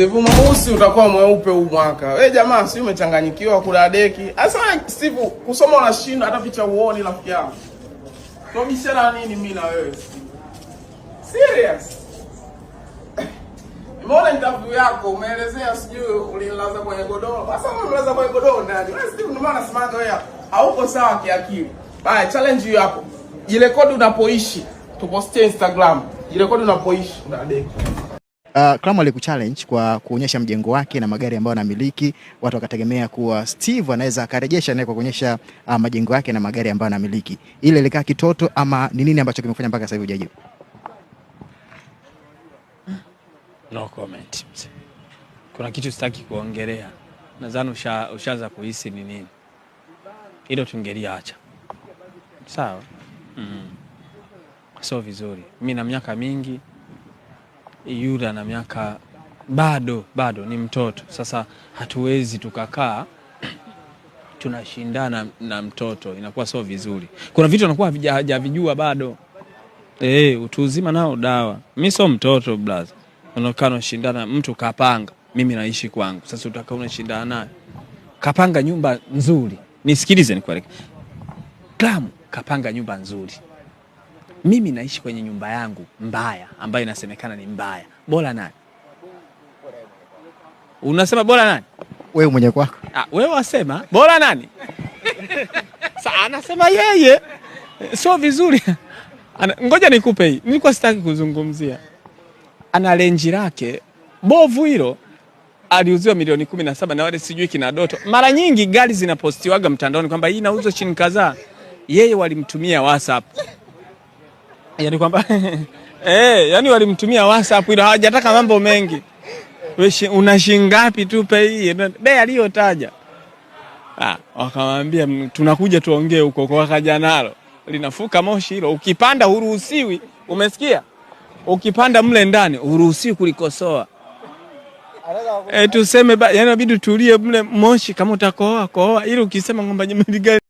Steve mweusi utakuwa mweupe huu mwaka. Wewe jamaa si umechanganyikiwa kula deki. Asa Steve kusoma unashinda hata picha uone rafiki yangu. Tuobishana nini mimi na wewe? Serious? Mbona interview yako umeelezea sijui ulinilaza kwenye godoro. Sasa umenilaza kwenye godoro ndani. Wewe Steve ndio maana nasimanga wewe hauko sawa kiakili. Baya challenge hiyo hapo. Jirekodi unapoishi. Tupostie Instagram. Jirekodi unapoishi una deki. Kama alikuchallenge kwa kuonyesha mjengo wake na magari ambayo anamiliki, watu wakategemea kuwa Steve anaweza akarejesha naye kwa kuonyesha majengo yake na magari ambayo anamiliki. Ile ilikaa kitoto ama ni nini ambacho kimefanya mpaka sasa hivi hujajibu? No comment. Kuna kitu sitaki kuongelea. Nadhani ushaanza kuhisi ni nini. Hilo tungeliacha. Sawa? So vizuri. Mimi na miaka mingi, yule na miaka bado ni mtoto. Sasa hatuwezi tukakaa tunashindana na mtoto, inakuwa sio vizuri. Kuna vitu anakuwa hajavijua bado. Utu uzima nao dawa. Mimi sio mtoto blaza. Unakaa unashindana mtu kapanga, mimi naishi kwangu. Sasa utakaa unashindana naye. Kapanga nyumba nzuri. Nisikilize nikwambie. Klamu kapanga nyumba nzuri. Mimi naishi kwenye nyumba yangu mbaya ambayo inasemekana ni mbaya. Bora nani? Unasema bora nani? Wewe mwenye kwako. Wewe wasema bora nani? Sasa anasema yeye. Sio vizuri. Ngoja nikupe hii. Nilikuwa sitaki kuzungumzia. Ana renji lake bovu hilo. Aliuziwa milioni 17 na wale sijui kina Doto. Mara nyingi gari zinapostiwaga mtandaoni kwamba hii inauzwa chini kadhaa. Yeye walimtumia WhatsApp. Yaani kwamba yani walimtumia WhatsApp ila hawajataka mambo mengi. Wewe una shilingi ngapi tupe hii? Bei aliyotaja. Wakamwambia tunakuja tuongee huko kwa kaja nalo. Linafuka moshi hilo. Ukipanda huruhusiwi. Umesikia? Ukipanda mle ndani huruhusiwi kulikosoa. Tuseme yani inabidi tulie mle moshi kama utakohoa ili ukisema ngomba nyemeli